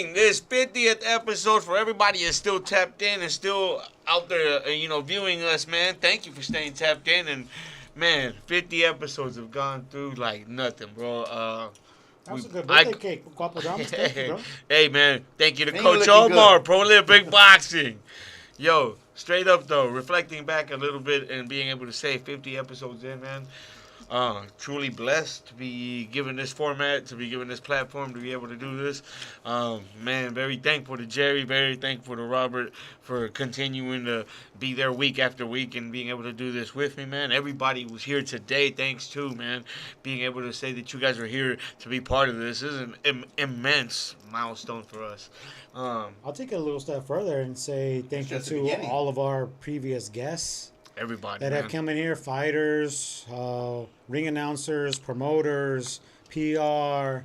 thing. This 50th episode for everybody is still tapped in and still out there, viewing us, man. Thank you for staying tapped in. And, man, 50 episodes have gone through like nothing, bro. That was a good birthday cake. Guapo Damas, thank you, bro. Hey, man. Thank you to Coach Omar, Prolific Boxing. Yo, straight up, though, reflecting back a little bit and being able to say 50 episodes in, man. Truly blessed to be given this format, to be given this platform, to be able to do this. Man, very thankful to Jerry, very thankful to Robert for continuing to be there week after week and being able to do this with me, man. Everybody was here today, thanks to, man, being able to say that you guys are here to be part of this. This is an immense milestone for us. I'll take it a little step further and say thank you to all of our previous guests. Everybody that have come in here, fighters, ring announcers, promoters, PR,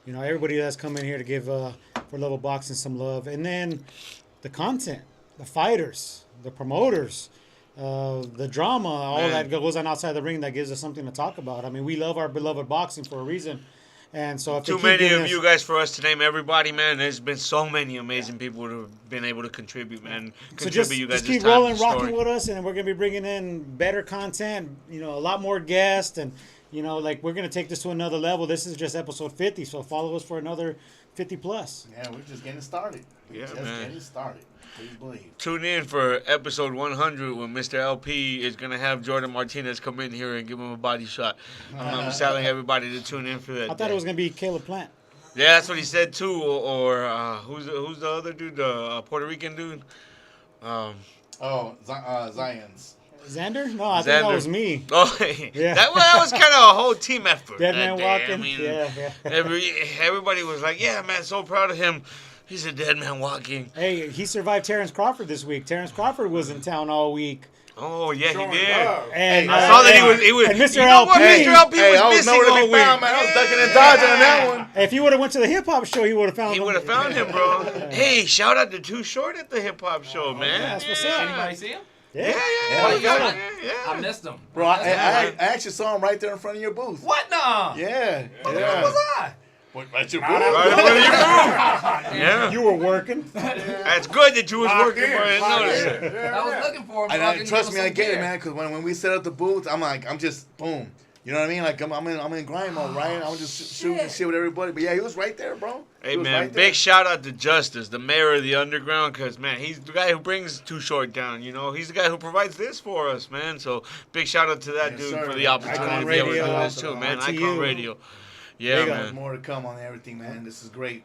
everybody that's come in here to give 4Love of Boxing some love. And then the content, the fighters, the promoters, the drama, all that goes on outside the ring that gives us something to talk about. I mean, we love our beloved boxing for a reason. And so if too many of you guys for us to name everybody, man. There's been so many amazing people who have been able to contribute, man. So just keep rolling, rocking with us, and we're going to be bringing in better content, a lot more guests, and, we're going to take this to another level. This is just episode 50, so follow us for another 50 plus. Yeah, we're just getting started. Getting started. Please believe. Tune in for episode 100 when Mr. LP is going to have Jordan Martinez come in here and give him a body shot. I'm telling everybody to tune in for that. I thought it was going to be Caleb Plant. Yeah, that's what he said too. Or who's the other dude, the Puerto Rican dude? Zion's. Xander? No, I think that was me. Oh, yeah. That was kind of a whole team effort. Dead man walking. I mean, everybody was like, yeah, man, so proud of him. He's a dead man walking. Hey, he survived Terrence Crawford this week. Terrence Crawford was in town all week. Oh, yeah, he did. And I saw that he was. And Mr. LP. Mr. LP was missing all week. Man. I was ducking and dodging on that one. If he would have went to the hip-hop show, he would have found him. He would have found him, bro. Hey, shout out to Too Short at the hip-hop show, man. Yeah, that's what's up. Anybody see him? Yeah. I missed him. Bro, I actually saw him right there in front of your booth. What now? Yeah. Where was I? At your booth? Right in front of your booth. Yeah. You were working. That's good that you was working, but I didn't notice it. I was looking for him. And trust me, I get it, man, because when we set up the booth, I'm just, boom. You know what I mean? Like, I'm in grind mode, right? I'm just shooting shit with everybody. But, yeah, he was right there, bro. Hey, man, big shout out to Justice, the mayor of the underground, because, man, he's the guy who brings Too Short down, He's the guy who provides this for us, man. So, big shout out to that dude for the opportunity to be able to do this, too, man. RTU. Ikon Radio. Yeah, man. More to come on everything, man. This is great.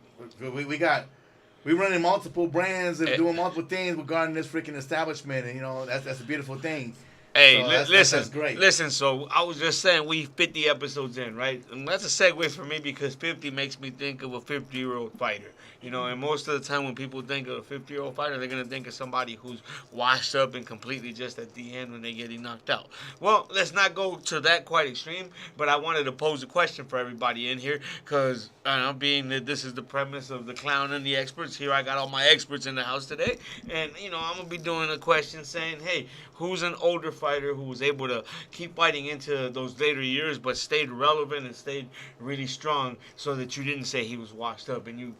We running multiple brands and doing multiple things regarding this freaking establishment, and, that's a beautiful thing. Hey, so that's great. Listen, so I was just saying we 50 episodes in, right? And that's a segue for me because 50 makes me think of a 50-year-old fighter. And most of the time when people think of a 50-year-old fighter, they're going to think of somebody who's washed up and completely just at the end when they're getting knocked out. Well, let's not go to that quite extreme, but I wanted to pose a question for everybody in here because being that this is the premise of the clown and the experts, here I got all my experts in the house today. And, I'm going to be doing a question saying, hey, who's an older fighter who was able to keep fighting into those later years but stayed relevant and stayed really strong so that you didn't say he was washed up and you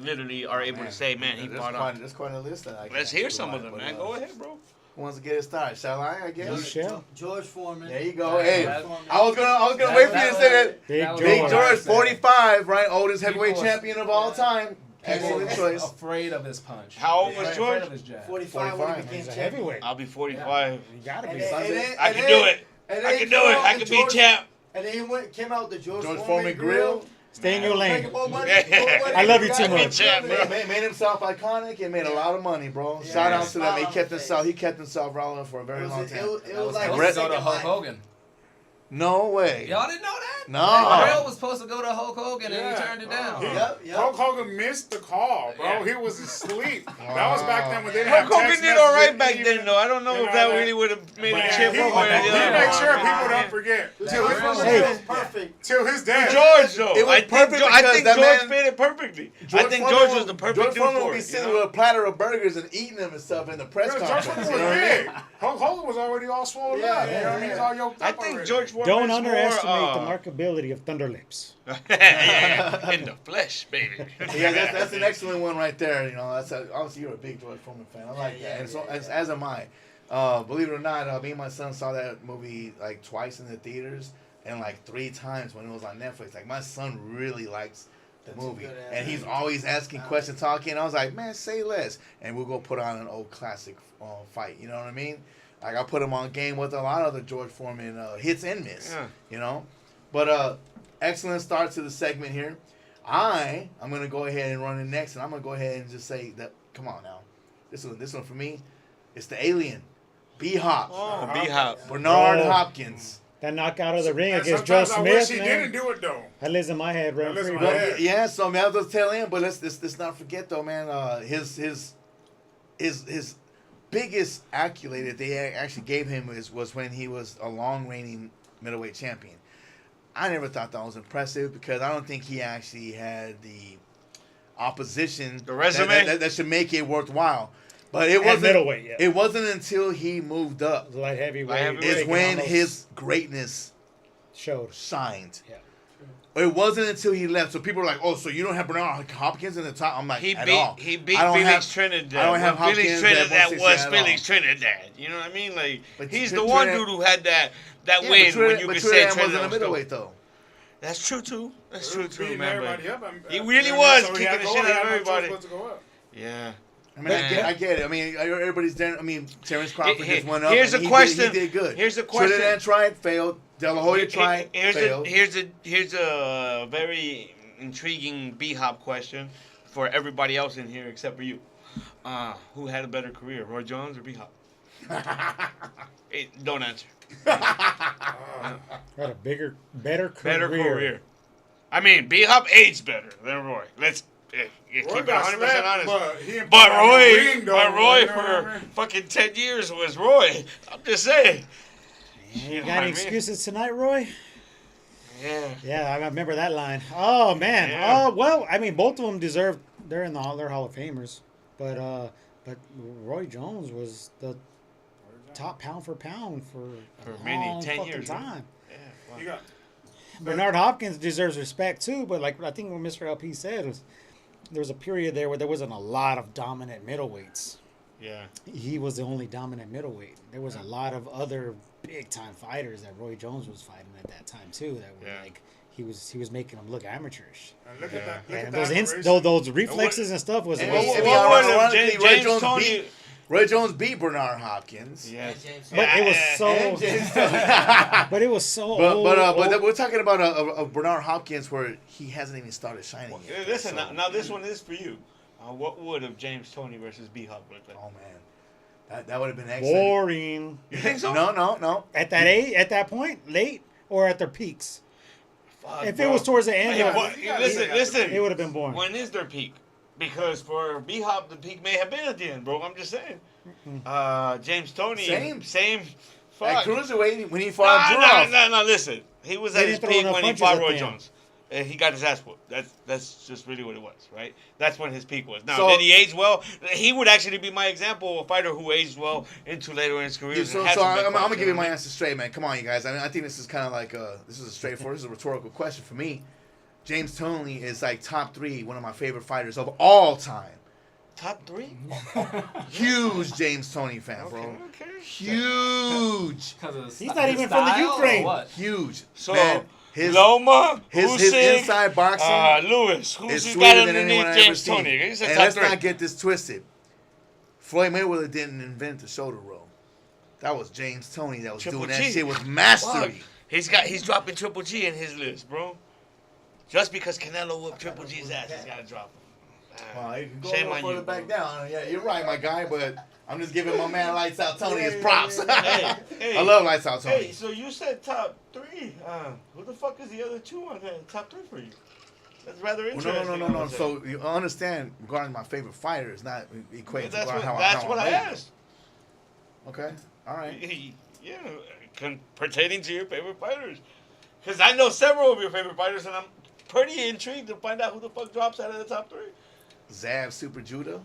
literally are able to say, man, he fought up. There's quite a list that I Let's hear some of them, man. Go ahead, bro. Who wants to get it started? Shall I guess? George Foreman. There you go. Hey, I was gonna wait for you to say that. Big George, 45, right? Oldest heavyweight champion of all time. Excellent choice. Afraid of his punch. How old was George? 45 when he became champion. I'll be 45. You gotta be. I can do it. I can do it. I can be champ. And then he came out the George Foreman grill. Stay in your lane. I love you too much. Made himself iconic and made a lot of money, bro. Shout out to them. He kept himself relevant for a very long time. It was like go to Hulk Hogan. No way. Y'all didn't know that? No. Grill was supposed to go to Hulk Hogan and he turned it down. Yep. Hulk Hogan missed the call, bro. Yeah. He was asleep. That was back then when they didn't have Hulk Hogan text did all right messages back even. then, though. I don't know if that really would have made a chip He one way or the other. made sure people don't forget. Till was perfect. his death. George, though. It was perfect I because think that George man- fit it perfectly. I think Foreman George was the perfect George dude Foreman for would be it. sitting with a platter of burgers and eating them and stuff in the press George conference. Foreman You was know what I mean? big. Hulk Hogan was already all swollen up. You know what I mean? He's all yoked I up think already. George form Don't is underestimate more, the markability of Thunder Lips. yeah, in the flesh, baby. Yeah, that's an excellent one right there. You know, obviously you're a big George Foreman fan. I like that, and so as am I. Believe it or not, me and my son saw that movie like twice in the theaters and like 3 times when it was on Netflix. Like my son really likes the movie, and he's always asking questions, talking. I was like, man, say less, and we'll go put on an old classic fight. You know what I mean? Like I put him on game with a lot of the George Foreman hits and miss. Yeah. You know, but excellent start to the segment here. I'm gonna go ahead and run it next, and I'm gonna go ahead and just say that. Come on now, this one for me, it's the alien, B-Hop. Oh, B-Hop. Bernard Hopkins. That knockout of the ring And against Joe sometimes I wish Smith, he man. didn't do it though. That lives in my head, That lives in right? my head. Yeah, so I mean, I'll just tell him, but let's not forget though, man. His biggest accolade that they actually gave him was when he was a long reigning middleweight champion. I never thought that was impressive because I don't think he actually had the opposition, the resume that should make it worthwhile. But it wasn't middleweight. Yeah. It wasn't until he moved up Light heavyweight. is when almost his greatness showed. shined. Yeah. It wasn't until he left. So people were like, "Oh, so you don't have Bernard Hopkins in the top?" I'm like, he at beat all. he beat I don't Felix have- Trinidad. I don't have When Felix Hopkins at Trinidad 160 was at Felix all. Trinidad. You know what I mean? Like But he's Tr- the one Trinidad- dude who had that Yeah, win but when Trinidad, you but could say Trinidad wasn't Trinidad a was middleweight though. That's true too. That's true too, Beating man. everybody But up, he really and was so he kicking had the to shit go, out of he had no everybody. choice but to go up. Yeah. I mean, I get it. I mean, everybody's there. I mean, Terrence Crawford just went up. Here's and a he question. He did good. Here's a question. Trinidad tried, failed. De La Hoya tried, failed. Here's a very intriguing B-Hop question for everybody else in here except for you. Who had a better career, Roy Jones or B-Hop? Don't answer. Had a better career. Better career. I mean, B-Hop aged better than Roy. Let's keep Roy it got 100% slapped, honest. but Roy for fucking 10 years was Roy. I'm just saying. You got any excuses tonight, Roy? Yeah. Yeah, I remember that line. Oh man. Yeah. Oh well, I mean, both of them deserve. They're in they're Hall of Famers, but Roy Jones was the top pound for pound for many long 10 fucking years. time. Yeah. Wow. You got Bernard Hopkins deserves respect too, but like I think what Mr. LP said was there was a period there where there wasn't a lot of dominant middleweights. Yeah. He was the only dominant middleweight. There was a lot of other big time fighters that Roy Jones was fighting at that time too. That were like he was making them look amateurish. and look at that. Look And at those reflexes and stuff was. And was- ironically, James Tony? Roy Jones beat Bernard Hopkins. Yes. but it was so. But it was so. old. But we're talking about a Bernard Hopkins where he hasn't even started shining yet. Listen, now this one is for you. What would have James Tony versus B-Hop looked like? Oh man, that would have been excellent. boring. You think so? No. At that point, late or at their peaks. Fuck, If bro. it was towards the end, Listen. it would have been boring. When is their peak? Because for B-Hop, the peak may have been at the end, bro. I'm just saying. James Tony, same. At Fuck. cruiserweight when he fought No. Listen, he was They at his didn't throw peak enough when he punches fought at Roy the end. Jones. And he got his ass whooped. That's just really what it was, right? That's when his peak was. Now, So- did he age well? He would actually be my example of a fighter who aged well into later in his career. So I'm gonna give you my answer straight, man. Come on, you guys. I mean, I think this is kind of like this is a straightforward, this is a rhetorical question for me. James Toney is like top 3, one of my favorite fighters of all time. Top 3? Huge James Toney fan, bro. Okay. Huge, He's not even from the Ukraine. huge. So, Man, his Loma, his Usyk, inside boxing Lewis, is who's got sweeter than underneath anyone I've ever James seen. Tony? He's a And top let's 3. not get this twisted. Floyd Mayweather didn't invent the shoulder roll. That was James Toney that was Triple doing that G. shit with mastery. Fuck. He's dropping Triple G in his list, bro. Just because Canelo whooped Triple G's ass, he's got to drop him. Well, you can go Shame a on little you, further back bro. down. Yeah, you're right, my guy, but I'm just giving my man Lights Out Tony his props. Hey, I love Lights Out Tony. Hey, so you said top 3. Who the fuck is the other 2 on the top 3 for you? That's rather Well, interesting. no. So you understand, regarding my favorite fighter is not equating to That's how what I rate him. asked. Okay, all right. Yeah, pertaining to your favorite fighters. Because I know several of your favorite fighters, and I'm pretty intrigued to find out who the fuck drops out of the top 3. Zav Super Judo.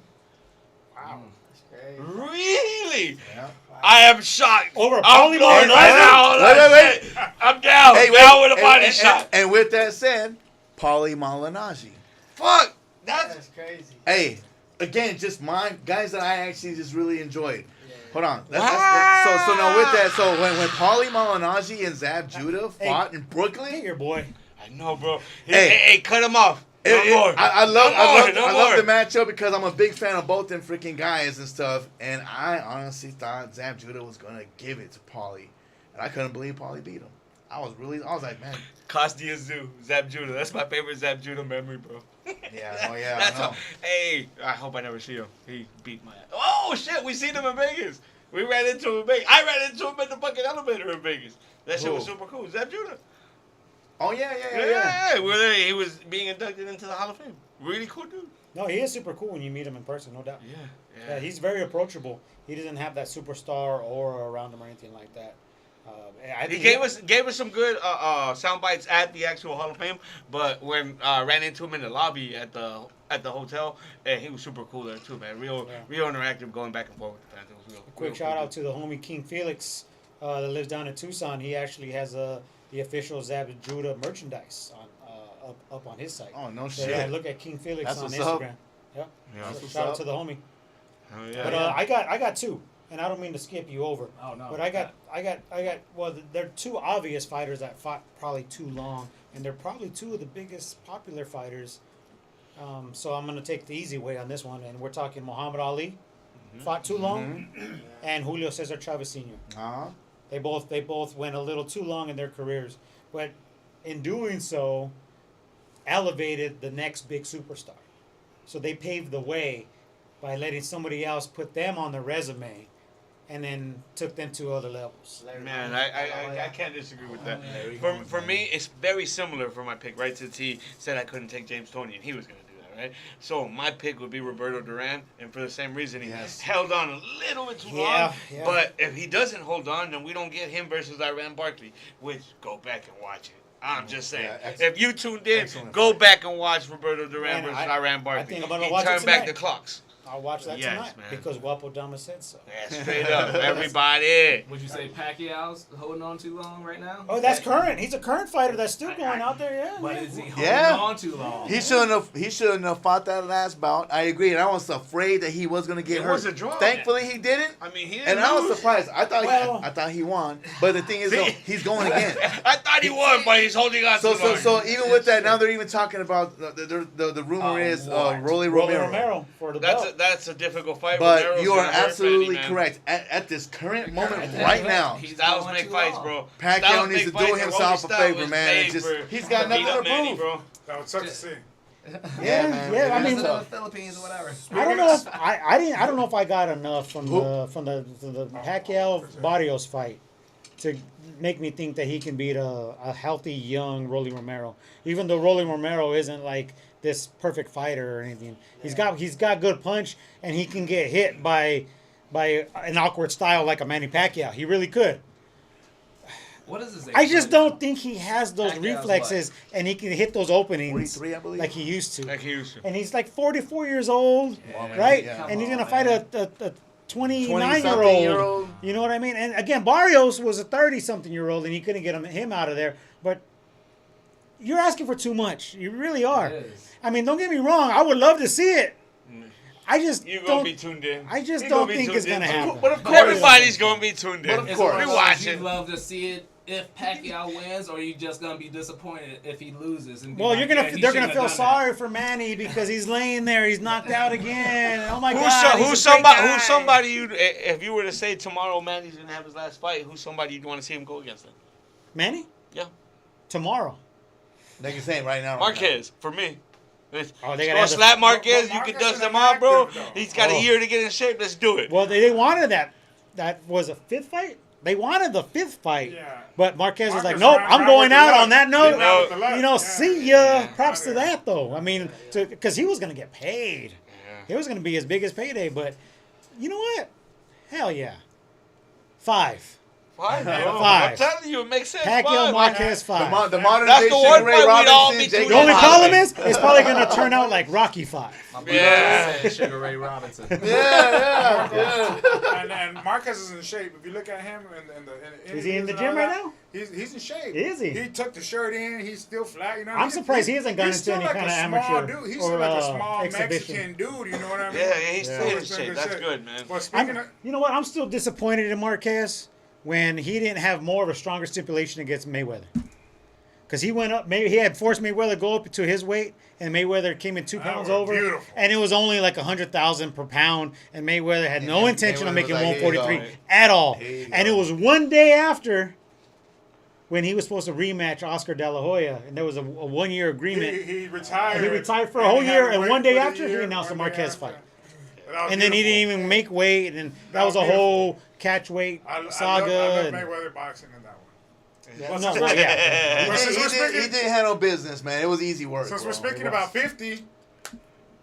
Wow. That's crazy. Really? Yeah. I am shocked. Over I'm Paulie going Malignaggi? down. Wait. I'm down. Hey, down wait, with a body and, shot. And with that said, Paulie Malignaggi. Fuck. That's That's crazy. Hey, again, just guys that I actually just really enjoyed. Yeah. Hold on. Wow. So now with that, so when Paulie Malignaggi and Zab Judah fought in Get Brooklyn, your boy. I know, bro. Hey. Hey, cut him off. No more. I No love more. the matchup because I'm a big fan of both them freaking guys and stuff. And I honestly thought Zab Judah was gonna give it to Paulie, and I couldn't believe Paulie beat him. I was like, man. Costi Zoo, Zab Judah. That's my favorite Zab Judah memory, bro. Yeah, oh yeah, That's I know. hey, I hope I never see him. He beat my ass. Oh shit, we seen him in Vegas. We ran into him in Vegas. I ran into him at the fucking elevator in Vegas. That shit was Who? super cool. Zab Judah. Oh yeah. Yeah. We were there. He was being inducted into the Hall of Fame. Really cool dude. No, he is super cool when you meet him in person, no doubt. Yeah. Yeah, he's very approachable. He doesn't have that superstar aura around him or anything like that. I He think gave us some good sound bites at the actual Hall of Fame, but when ran into him in the lobby at the hotel, and he was super cool there too, man. Real interactive, going back and forth with the fans. It was real. Quick shout out to the homie King Felix that lives down in Tucson. He actually has the official Zab Judah merchandise on up on his site. Oh no So, shit. yeah, look at King Felix That's on what's Instagram. up. Yep. Yeah. That's So what's shout out up. to the homie. Oh, yeah. But I got two, and I don't mean to skip you over. Oh no. But I got. Well, they're two obvious fighters that fought probably too long, and they're probably two of the biggest popular fighters. So I'm gonna take the easy way on this one, and we're talking Muhammad Ali, fought too long, and Julio Cesar Chavez Sr. Uh-huh. They both went a little too long in their careers, but in doing so, elevated the next big superstar. So they paved the way by letting somebody else put them on the resume, and then took them to other levels. Man, I can't disagree with that. For me, it's very similar for my pick, right? Since he said I couldn't take James Toney, and he was going to do that, right? So my pick would be Roberto Duran, and for the same reason, he held on a little bit too long. Yeah. But if he doesn't hold on, then we don't get him versus Iran Barkley, which go back and watch it. I'm just saying. Yeah, if you tuned in, excellent go fight. back and watch Roberto Duran Man, versus I Iran Barkley. think I'm gonna he watch it turned back tonight. the clocks. I'll watch that Yes, tonight man. because Guapo Dama said so. Yeah, straight up, everybody. Would you say Pacquiao's holding on too long right now? Oh, that's current. He's a current fighter that's still going out there. Yeah. But yeah. is he holding Yeah. on too long? He shouldn't have fought that last bout. I agree, and I was afraid that he was gonna get It hurt. was a draw. Thankfully, he didn't. I mean, he didn't And I was lose. surprised. I Well- thought he won. But the thing is, though, he's going again. I thought he won, but he's holding on too long. So even with that, now they're even talking about the rumor is what? Rolly Rolly Romero. Romero for the belt. That's a difficult fight. But Romero's you are gonna hurt absolutely Freddie, man. correct. At this current moment, current right moment, now, he's Styles going make too fights, long. bro. Pacquiao Styles needs make to do fights, and himself a Romy favor, Styles man. is It's just- made he's for got nothing beat to up Manny, prove. bro. That would suck to see. Yeah, man. Yeah, I It mean, is That's in tough. the Philippines or whatever. I don't know if I don't know if I got enough from the Pacquiao Barrios fight to make me think that he can beat a healthy young Rolly Romero. Even though Rolly Romero isn't like this perfect fighter or anything, he's got good punch and he can get hit by an awkward style like a Manny Pacquiao. He really could. What is his age? I just right now? don't think he has those Pacquiao's reflexes and he can hit those openings 43, I believe. like he used to. Like he used to. And he's like 44 years old, Yeah. right? Yeah. And he's Come gonna on, fight man. a 29-year-old. 20-something-year-old. You know what I mean? And again, Barrios was a 30-something-year-old, and you couldn't get him out of there. But you're asking for too much. You really are. It is. I mean, don't get me wrong. I would love to see it. I just You're don't. gonna be tuned in. I just You're don't gonna be think tuned it's gonna in. happen. But of course, Everybody's gonna be tuned in. But of It's course. one of We those watch you'd it. love to see it if Pacquiao wins, or you just gonna be disappointed if he loses. And be Well, like, you're gonna "Yeah, he they're gonna shouldn't feel have done that." sorry for Manny because he's laying there. He's knocked out again. Oh my Who's, God! who's he's a somebody? great guy. Who's somebody? You, if you were to say tomorrow, Manny's gonna have his last fight. Who's somebody you'd want to see him go against? Then? Manny? Yeah. Tomorrow. like you're saying right now. Marquez for me. Oh, they Go gotta have the- slap Marquez. But You can Marquez dust is him off, bro. inactive, though. He's got a Oh. year to get in shape. Let's do it. Well, they wanted that. That was a fifth fight. They wanted the fifth fight, Yeah. but Marquez was like, Marquez "Nope, ran- I'm ran going with the out left. on that He note." ran with the left. You know, Yeah. see ya. Yeah. Props to Yeah. that, though. I mean, because he was gonna get paid. Yeah. It was gonna be his biggest payday. But you know what? Hell yeah. 5. 5, bro. 5. I'm telling you, it makes sense. Pacquiao 5. Marquez 5. The modern That's day the Sugar one Ray fight we'd all Robinson, be Jacob The only tuned problem Holloway. is, it's probably going to turn out like Rocky 5. My brother Yeah. said Sugar Ray Robinson. Yeah. And Marquez is in shape. If you look at him in the Is he in the interviews and gym all right that, now? He's in shape. Is he? He took the shirt in. He's still flat. You know. I'm surprised he hasn't gone he's into still any like kind a of small amateur dude. He's or still like a small exhibition. Mexican dude. You know what I mean? Yeah, he's Yeah. still in He's in shape. good That's shape. good, man. But speaking of, You know what? I'm still disappointed in Marquez when he didn't have more of a stronger stipulation against Mayweather. Because he went up, he had forced Mayweather go up to his weight, and Mayweather came in 2 pounds was over, beautiful. and it was only like 100,000 per pound, and Mayweather had no And intention of Mayweather making was like, here you 143 go. at all. Here you And it go. was one day after when he was supposed to rematch Oscar De La Hoya, and there was a 1 year agreement. he retired. He retired for a and whole he had year, to and wait one day for the after, he year, announced the one day Marquez after. fight. That was And then he didn't beautiful. even make weight, and that was a beautiful. whole catch weight saga. I love and- Mayweather boxing in that one. Yeah, no, right, yeah. But since we're He speaking, didn't handle business, man. It was easy work. since bro. we're speaking It was. about 50,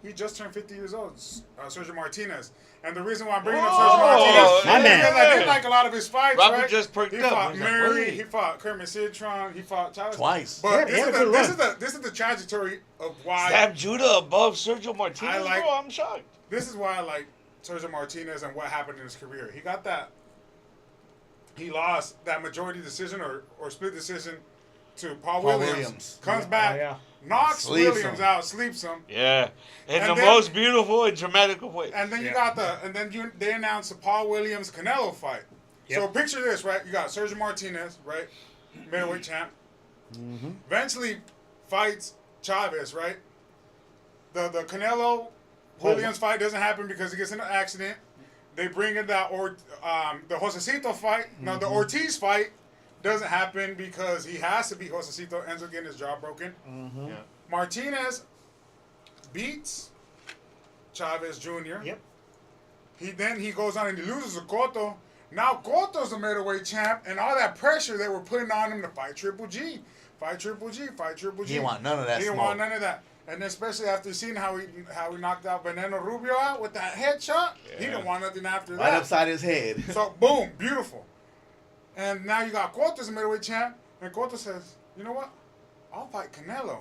he just turned 50 years old, Sergio Martinez. And the reason why I'm bringing up Sergio Martinez My is man. because I didn't like a lot of his fights. Robert right? just perked he up. fought He's like, Mary, wait. he fought Kermit Citron, he fought Chavez. Twice. But Yeah, he had a good run. this is the trajectory of why Sam Judah above Sergio Martinez, I like- bro. I'm shocked. this is why I like Sergio Martinez and what happened in his career. He got that. He lost that majority decision or split decision to Paul Williams. Comes back, Oh, yeah. knocks Sleeps Williams him. out, sleeps him. Yeah, in And the then- most beautiful and dramatic of ways. And then Yeah. they announced the Paul Williams Canelo fight. Yep. So picture this, right? You got Sergio Martinez, right? Middleweight champ. Eventually fights Chavez, right? The Canelo Williams fight doesn't happen because he gets in an accident. They bring in the Josecito fight. No, the Ortiz fight doesn't happen because he has to beat Josecito, ends up getting his jaw broken. Yeah. Martinez beats Chavez Jr. Yep. He goes on and he loses to Cotto. Now Cotto's the middleweight champ, and all that pressure they were putting on him to fight Triple G. Fight Triple G. He didn't want none of that He didn't smoke. want none of that. And especially after seeing how he knocked out Veneno Rubio out with that headshot, he didn't want nothing after Right that. upside his head. So boom, beautiful. And now you got Cotto as a middleweight champ, and Cotto says, "You know what? I'll fight Canelo."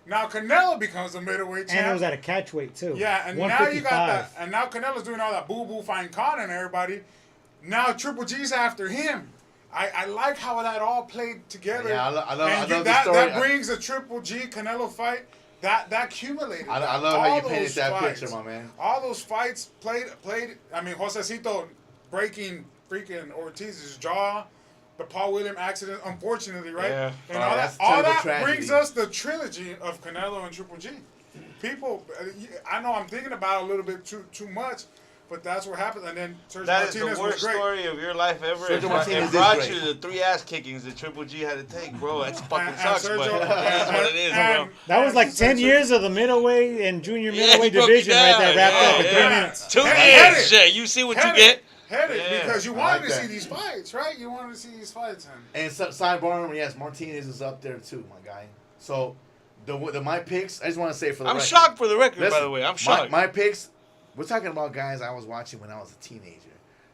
Now Canelo becomes a middleweight champ. And it was at a catch weight, too. Yeah, and now you got that. 155. And now Canelo's doing all that boo-boo fighting Khan and everybody. Now Triple G's after him. I like how that all played together. Yeah, I love the that, story. That brings a Triple G Canelo fight. That accumulated. I love how you All painted those that fights. picture, my man. All those fights played. I mean, Josecito breaking freaking Ortiz's jaw. The Paul Williams accident, unfortunately, right? Yeah. And Oh, all that's that, all terrible that tragedy. brings us the trilogy of Canelo and Triple G. People, I know I'm thinking about it a little bit too much, but that's what happened. And then Sergio That is Martinez the was worst great. story of your life ever. Sergio Martinez It is brought great. you the 3 ass kickings that Triple G had to take, bro. That's fucking And sucks, Sergio- but that's what it is, bro. and- That was like and 10 Sergio- years of the middleweight and junior Yeah, he middleweight broke it division right there, down. wrapped Yeah, up in yeah. 3 minutes. 2 Head years, it. shit. You see what you Head get. Headed Yeah. because you I wanted like to see that. these fights, right? You wanted to see these fights, and And sidebar, yes, Martinez is up there too, my guy. So, my picks, I just want to say for the I'm record. shocked for the record, by Listen, the way. I'm shocked. My picks, we're talking about guys I was watching when I was a teenager.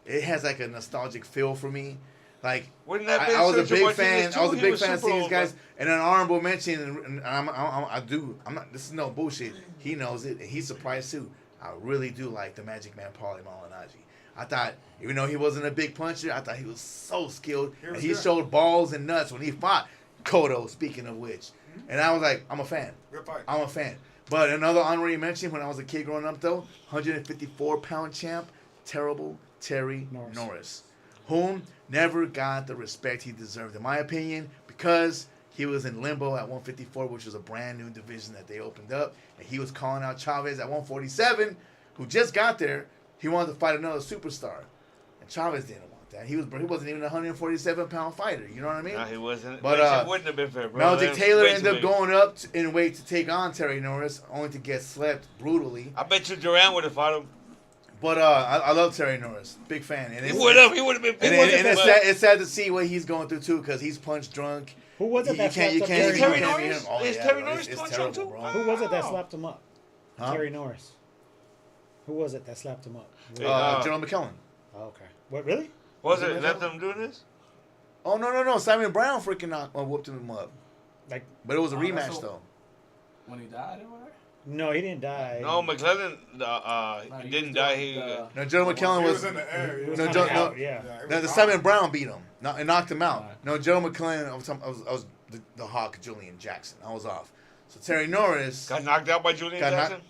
It has like a nostalgic feel for me. Like, Wouldn't that be I was a Sergio big Martinez fan. too? I was a He big fan of super seeing these old, guys. bro. And an honorable mention, and I'm not. This is no bullshit. He knows it, and he's surprised too. I really do like the Magic Man, Paulie Malignaggi. I thought, even though he wasn't a big puncher, I thought he was so skilled, He and was he good. showed balls and nuts when he fought Cotto. Speaking of which, and I was like, I'm a fan. good fight. I'm a fan. But another honorary mention when I was a kid growing up, though, 154-pound champ, terrible Terry Norris, whom never got the respect he deserved, in my opinion, because he was in limbo at 154, which was a brand new division that they opened up, and he was calling out Chavez at 147, who just got there. He wanted to fight another superstar, and Chavez didn't want that. He wasn't even a 147-pound fighter. You know what I mean? No, he wasn't. But, But it wouldn't have been fair, bro. Meldrick That was Taylor way ended too up big. going up in weight to take on Terry Norris, only to get slept brutally. I bet you Duran would have fought him. But I love Terry Norris, big fan. And He it's- would have. He would have been. And, he and would've it's sad to see what he's going through too, because he's punch drunk. Who was it You that can't, you slapped can't, up you Terry can't beat Norris? him. Oh, Is yeah, Terry bro, Norris it's punch terrible, drunk too? bro. Who was it that Wow. slapped him up? Huh? Terry Norris. Who was it that slapped him up? Yeah. General McKellen. Oh, okay. What, really? Was it? Let them do this? Oh no! Simon Brown freaking whooped him up. Like, But it was a Oh, rematch that's a- though. When he died or whatever? no, he didn't die. No, McClellan he didn't was die. doing the- No, Joe McKellen He was. was in the air. He was No, coming Joe- no, out. yeah. he No, was the gone. Simon Brown beat him and knocked him out. Right. No, Joe McClellan. I was the Hawk, Julian Jackson. I was off. So Terry Norris. Got knocked out by Julian Got knocked- Jackson.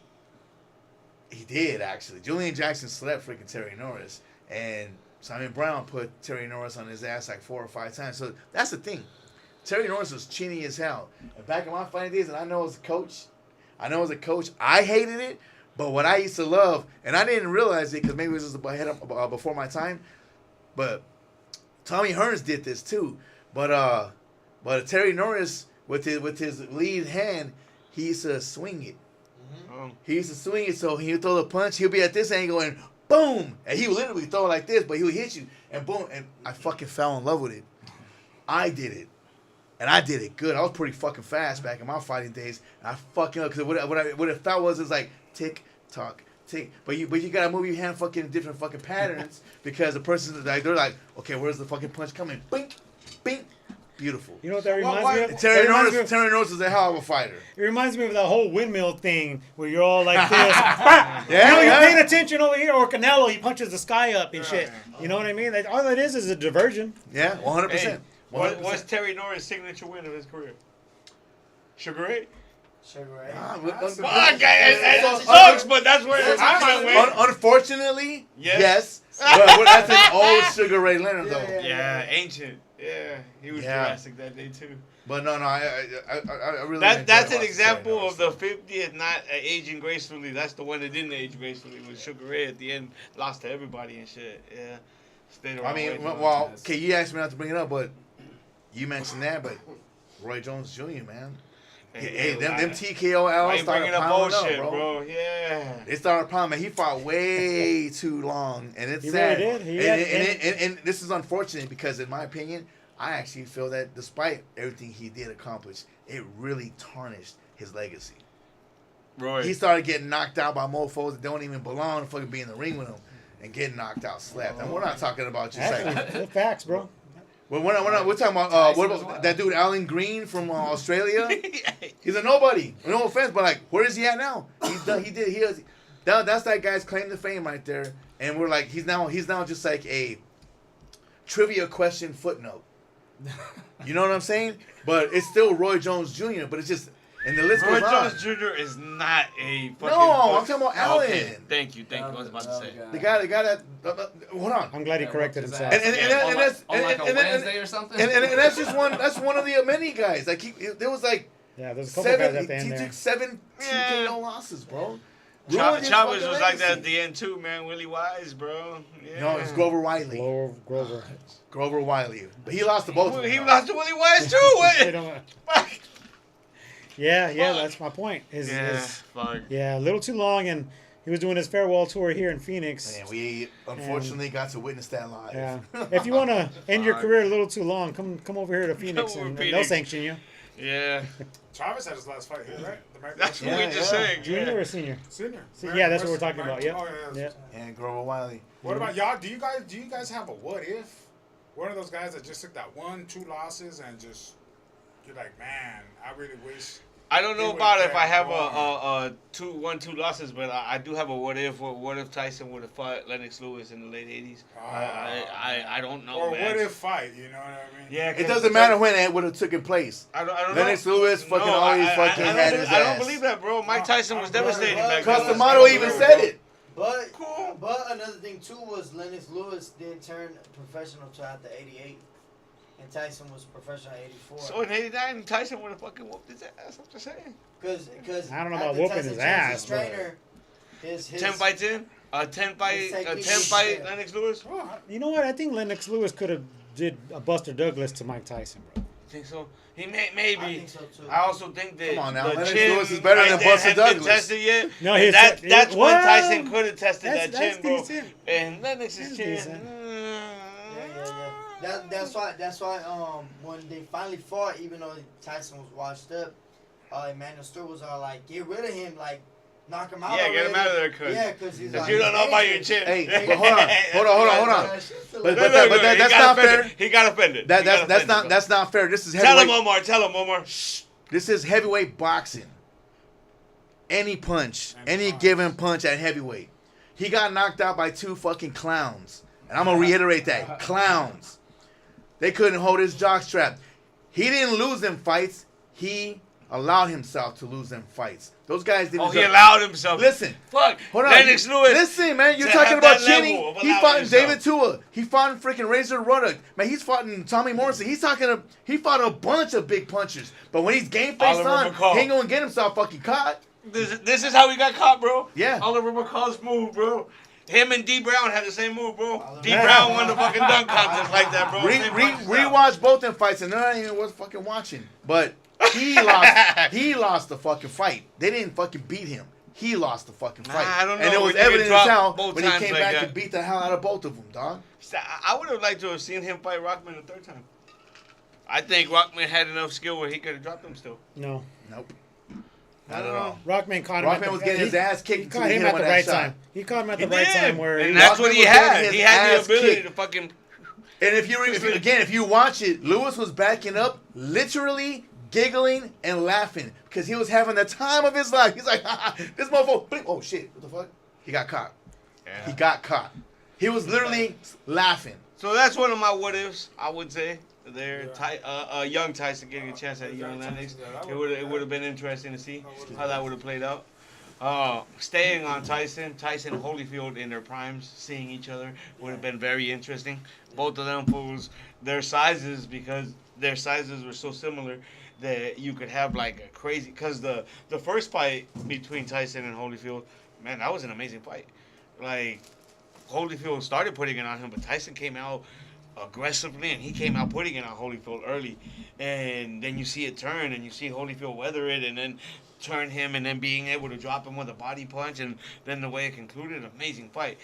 He did actually. Julian Jackson slept freaking Terry Norris, and Simon Brown put Terry Norris on his ass like 4 or 5 times. So that's the thing. Terry Norris was chinny as hell. And back in my fighting days, and I know as a coach, I hated it. But what I used to love, and I didn't realize it because maybe it was just ahead of, before my time, but Tommy Hearns did this too. But Terry Norris with his lead hand, he used to swing it. Oh. He used to swing it, so he would throw the punch. He'll be at this angle and boom, and he would literally throw it like this, but he would hit you and boom, and I fucking fell in love with it. I did it, and I did it good. I was pretty fucking fast back in my fighting days. And I fucking because what it felt was like tick tock tick, but you gotta move your hand fucking in different fucking patterns because the person like they're like, okay, where's the fucking punch coming? Bink, bink. Beautiful. You know what that reminds me of? Terry That reminds me of- Norris is a hell of a fighter. It reminds me of that whole windmill thing where you're all like this. Yeah, you know, you're yeah. paying attention over here. Or Canelo, he punches the sky up and shit. You know what I mean? Like, all it is a diversion. Yeah, 100%. Hey, 100%. what's Terry Norris' signature win of his career? Sugar Ray? Sugar Ray. Fuck, it sucks, but that's where it's at. Unfortunately, Yes. yes. But that's an old Sugar Ray Leonard, though. Yeah. Yeah, ancient. Yeah, he was Yeah. Jurassic that day too. But no, I really. That's enjoyed an watching example Terry of the 50th not aging gracefully. That's the one that didn't age gracefully. Was Sugar Ray at the end lost to everybody and shit. Yeah, stayed Norris. around. I mean, way too long. well, okay, you asked me not to bring it up, but you mentioned that, but Roy Jones Jr., man. Hey, them TKO why L's you started bringing up piling up, bullshit, bro. bro? Yeah. They started piling, man. He fought way too long, and it's He sad. really did. And this is unfortunate because, in my opinion, I actually feel that despite everything he did accomplish, it really tarnished his legacy. Roy. He started getting knocked out by mofos that don't even belong to fucking be in the ring with him, and getting knocked out, slapped. And we're not talking about just like. Actually, facts, bro. We're talking about Tyson what as about well. that dude Alan Green from Australia? He's a nobody. No offense, but like, where is he at now? That's that guy's claim to fame right there. And we're like, he's now just like a trivia question footnote. You know what I'm saying? But it's still Roy Jones Jr. But it's just, and the list Roy goes on. Jones Jr. is not a fucking. No, I'm talking about Allen. Okay, thank you. I was about to say. The guy that hold on. I'm glad he corrected whooped his himself. ass. And that's on like a and Wednesday or something. and that's just one. That's one of the many guys. Like there was like. Yeah, there's a couple guys at the He end there. took 7 Yeah. TKO losses, bro. Chavez Ruined his was fucking like that at legacy. the end too, man. Willie Wise, bro. Yeah. No, it's Grover Wiley. Grover. Grover Wiley. But he lost to both of them. He though. lost to Willie Wise too. They What? don't- Fuck. yeah, Fuck. that's my point. Yeah, fuck. Yeah, a little too long, and he was doing his farewell tour here in Phoenix. And we unfortunately got to witness that live. Yeah. If you want to end your Fuck. career a little too long, come over here to Phoenix, over and Phoenix. they'll sanction you. Yeah. Travis had his last fight here, right? The American That's what Yeah, we just yeah. saying. Junior Yeah. or senior? Senior. Yeah, that's what we're talking about. Yep. Oh, yeah. Yeah. And Grover Wiley. What about y'all? Do you guys have a what if? One of those guys that just took that 1-2 losses and just you're like, man, I really wish. I don't know He about would've if I have kept a 1-2 losses, but I do have a what if. What if Tyson would have fought Lennox Lewis in the late '80s? I don't know, Or man. what if fight? You know what I mean? Yeah, It doesn't matter when it would have taken place. I don't Lennox know. Lewis fucking always fucking had his I don't ass. believe that, bro. Mike Tyson was devastating back Because then. Tomato even said it. But Cool. but another thing too was Lennox Lewis did turn professional to after '88, and Tyson was professional at '84. So in '89, Tyson would have fucking whooped his ass. I'm just saying. Because I don't know about whooping his ass, but- Trainer, his 10 fights in, a 10 fight Yeah. Lennox Lewis. You know what? I think Lennox Lewis could have did a Buster Douglas to Mike Tyson, bro. Think so? He I maybe. think so too. I also think that Come on now, the Lennox chin Lewis is better than right there Buster hadn't been Douglas. tested yet. No, And he's that's when well, Tyson could have tested that that's chin, bro. decent. And Lennox's That's chin. decent. Yeah. That's why when they finally fought, even though Tyson was washed up, Emmanuel Stewart was all like, get rid of him, like knock him out. Yeah, get him out of there, cuz. Yeah, because he's like. You don't know about your chin. Hey, but hold on. But Look, that's he got not offended. fair. He got offended. That's not fair. This is Tell him, heavyweight. Omar. This is heavyweight boxing. Any punch, any given punch at heavyweight. He got knocked out by 2 fucking clowns. And I'm going to reiterate that. Clowns. They couldn't hold his jockstrap. He didn't lose them fights. He allowed himself to lose them fights. Those guys didn't. Oh, he allowed himself. Listen. Fuck. Hold on. Lennox Lewis. Listen, man. You're to talking have about that level cheating. of He allowing fought himself. David Tua. He fought freaking Razor Ruddock. Man, he's fought Tommy Morrison. He fought a bunch of big punchers. But when he's game face Oliver on, McCall. he ain't going to get himself fucking caught. This is how he got caught, bro. Yeah. Oliver McCall's move, bro. Him and D Brown had the same move, bro. D Brown won the fucking dunk contest like that, bro. Same punch style. Rewatch both them fights, and they're not even worth fucking watching. But he lost. He lost the fucking fight. They didn't fucking beat him. He lost the fucking fight. I don't know. And it was We didn't evident drop as hell both when he times came like back that. and beat the hell out of both of them, dog. I would have liked to have seen him fight Rockman the third time. I think Rockman had enough skill where he could have dropped him still. No. Nope. I Not don't at know. all. Rockman caught him. Rockman was getting his ass kicked He until caught he him hit at him the with right that shot. time. He caught him at the He right did. time where And he that's Rockman what he was had. getting He his had the ass ability kicked. to fucking. And if you watch it, Lewis was backing up, literally giggling and laughing because he was having the time of his life. He's like, this motherfucker. Oh shit! What the fuck? He got caught. Yeah. He got caught. He was literally laughing. So that's one of my what ifs, I would say. There, young Tyson getting a chance at young Lennox. It would have been interesting to see how that would have played out. Staying on Tyson and Holyfield in their primes, seeing each other would have been very interesting. Both of them fools, their sizes, because their sizes were so similar that you could have like a crazy. Because the first fight between Tyson and Holyfield, man, that was an amazing fight. Like Holyfield started putting it on him, but Tyson came out aggressively, and he came out putting it on Holyfield early, and then you see it turn, and you see Holyfield weather it, and then turn him, and then being able to drop him with a body punch, and then the way it concluded, amazing fight.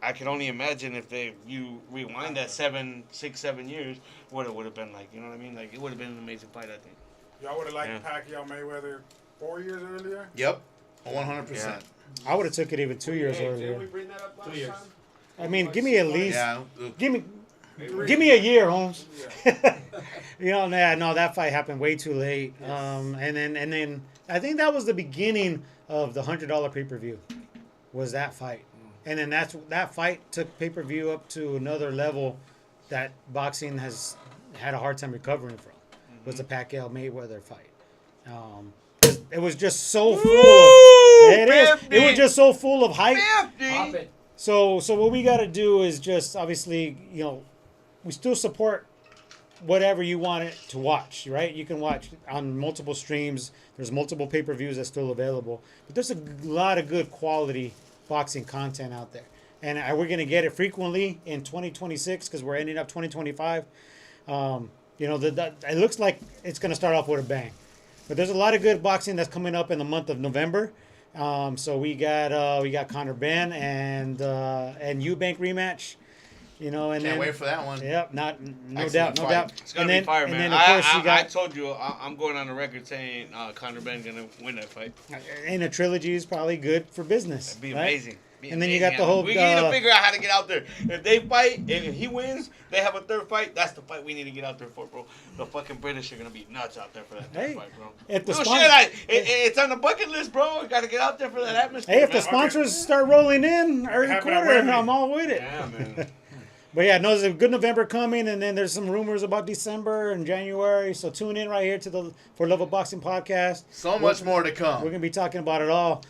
I can only imagine if you rewind that 6, 7 years, what it would have been like. You know what I mean? Like it would have been an amazing fight, I think. Y'all would have liked Pacquiao Mayweather 4 years earlier. Yep, 100%. I would have took it even 2 years Hey, earlier. didn't we bring that up last 2 years. time? I mean, give me at least, Yeah. give me a year, Holmes. You know, no, that fight happened way too late. And then I think that was the beginning of the $100 pay-per-view. Was that fight, and then that fight took pay-per-view up to another level that boxing has had a hard time recovering from. Was the Pacquiao Mayweather fight. It was just so full. It was just so full of hype. Pop it. So what we got to do is just obviously, we still support whatever you want it to watch, right? You can watch on multiple streams. There's multiple pay-per-views that's still available. But there's a lot of good quality boxing content out there. And we're going to get it frequently in 2026 because we're ending up 2025. It looks like it's going to start off with a bang. But there's a lot of good boxing that's coming up in the month of November. So we got Conor Benn and Eubank rematch. Can't wait for that one. Yep, no Excellent doubt. fight. It's gonna be fire, man. And then of course I told you I'm going on the record saying Conor Ben's gonna win that fight. and a trilogy is probably good for business. It'd be right? amazing. And then you got the whole. We need to figure out how to get out there. If they fight, if he wins, they have a third fight. That's the fight we need to get out there for, bro. The fucking British are gonna be nuts out there for that third fight, bro. If the Real sponsor- it's on the bucket list, bro. We gotta get out there for that atmosphere. Hey, if the man. sponsors start rolling in early Happen at quarter, Wembley. I'm all with it. Yeah, man. But yeah, no, there's a good November coming, and then there's some rumors about December and January. So tune in right here to the For Love of Boxing podcast. So much more to We're come. gonna be talking about it all.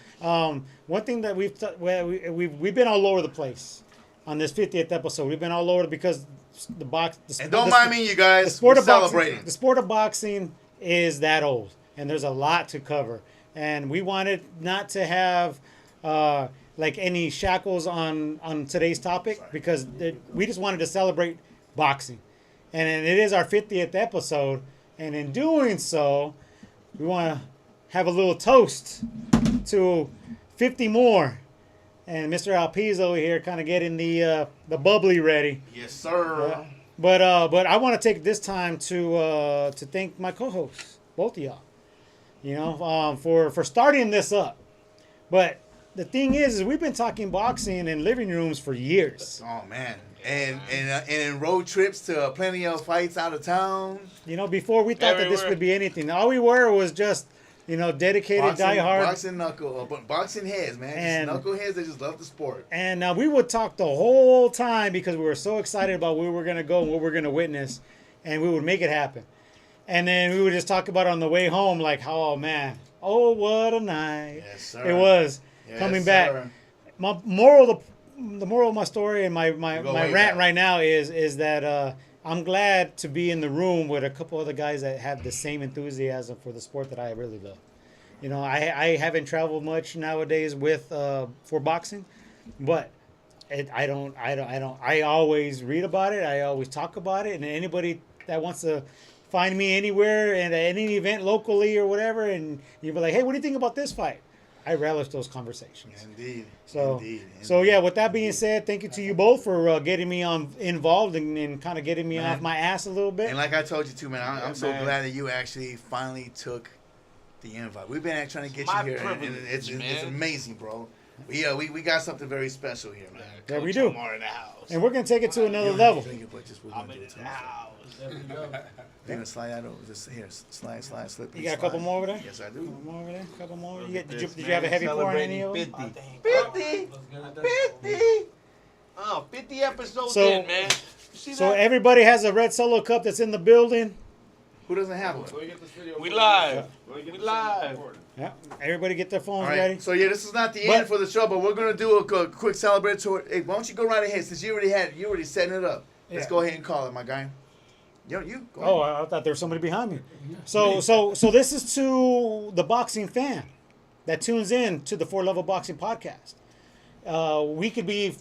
One thing that we've been all over the place on this 50th episode. We've been all over because the box. And don't mind me, you guys. The sport We're of boxing, celebrating. the sport of boxing is that old, and there's a lot to cover. And we wanted not to have like any shackles on today's topic because we just wanted to celebrate boxing, and it is our 50th episode. And in doing so, we want to have a little toast to 50 more. And Mr. Alpiz over here kind of getting the bubbly ready. Yes, sir. But I want to take this time to thank my co-hosts, both of y'all, for starting this up. But the thing is we've been talking boxing in living rooms for years. Oh man, and road trips to plenty of fights out of town. You know, before we thought that this Everywhere. would be anything. All we were was just, you know, dedicated diehard. Boxing heads, man. And- Just knuckleheads that just love the sport. And we would talk the whole time because we were so excited about where we were going to go and what we were going to witness. And we would make it happen. And then we would just talk about it on the way home like, oh, man. Oh, what a night. Yes, sir. It was. Yes, Coming back. sir. My moral, the moral of my story and my Go rant way back. right now is that I'm glad to be in the room with a couple other guys that have the same enthusiasm for the sport that I really love. You know, I haven't traveled much nowadays with for boxing, but I always read about it. I always talk about it, and anybody that wants to find me anywhere and at any event locally or whatever, and you'll be like, hey, what do you think about this fight? I relish those conversations. Indeed. So, Indeed. so yeah. With that being said, thank you to you both for getting me involved and kind of getting me Man. off my ass a little bit. And like I told you too, man, I'm so man. glad that you actually finally took the invite. We've been trying to get My you here, and privilege, it's man. amazing, bro. We got something very special here, man. Yeah, we Coach do. Omar in the house. And we're gonna take it to another You level. drink it, but just we're I'm gonna do in it the too. house. You're gonna slide that over. Just here, slide, slip. You got a couple more over there? Yes, I do. Couple more over there. Couple more. Look You at did this, you man. have a heavy pour on any of them? Celebrating 50. 50. Oh, 50 episodes So- in, man. You see So that? everybody has a red Solo cup that's in the building. Who doesn't have one? We live. We live. Yeah. Everybody get their phones All right. ready. So yeah, this is not the But- end for the show, but we're gonna do a quick celebratory. Hey, why don't you go right ahead since you already setting it up. Let's Yeah. go ahead and call it, my guy. You go ahead. Oh, I thought there was somebody behind me. So this is to the boxing fan that tunes in to the 4 Level Boxing podcast. We could be,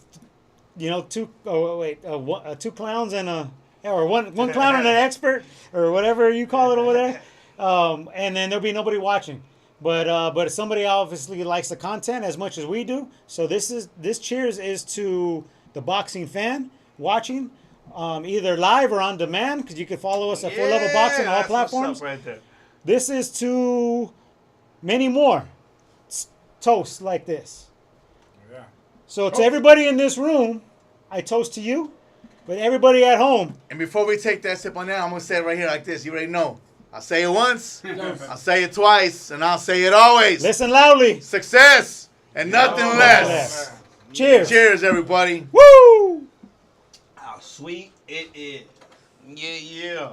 you know, two clowns and one clown and an expert or whatever you call it over there, and then there'll be nobody watching. But somebody obviously likes the content as much as we do. So this cheers is to the boxing fan watching. Either live or on demand, because you can follow us at 4 Level Boxing on all that's what's platforms. up right there. This is to many more toasts like this. Yeah. So to everybody in this room, I toast to you, but everybody at home, And before we take that sip on that, I'm gonna say it right here like this. You already know. I'll say it once, I'll say it twice, and I'll say it always. listen loudly. Success and nothing less. less. Cheers. Cheers, everybody. Woo! How sweet it is. Yeah.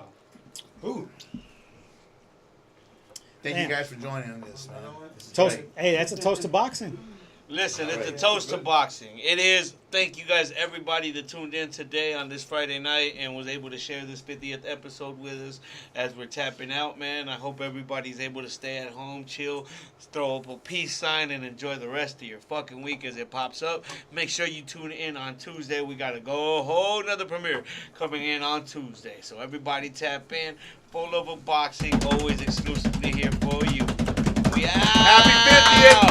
Thank Damn. you guys for joining on this, man. This is Toast. great. Hey, that's a toast to boxing. Listen, it's a toast to boxing. It is. Thank you guys, everybody that tuned in today on this Friday night and was able to share this 50th episode with us as we're tapping out, man. I hope everybody's able to stay at home, chill, throw up a peace sign, and enjoy the rest of your fucking week as it pops up. Make sure you tune in on Tuesday. We got a whole nother premiere coming in on Tuesday. So everybody tap in. 4 Love of Boxing, always exclusively here for you. We out. Happy 50th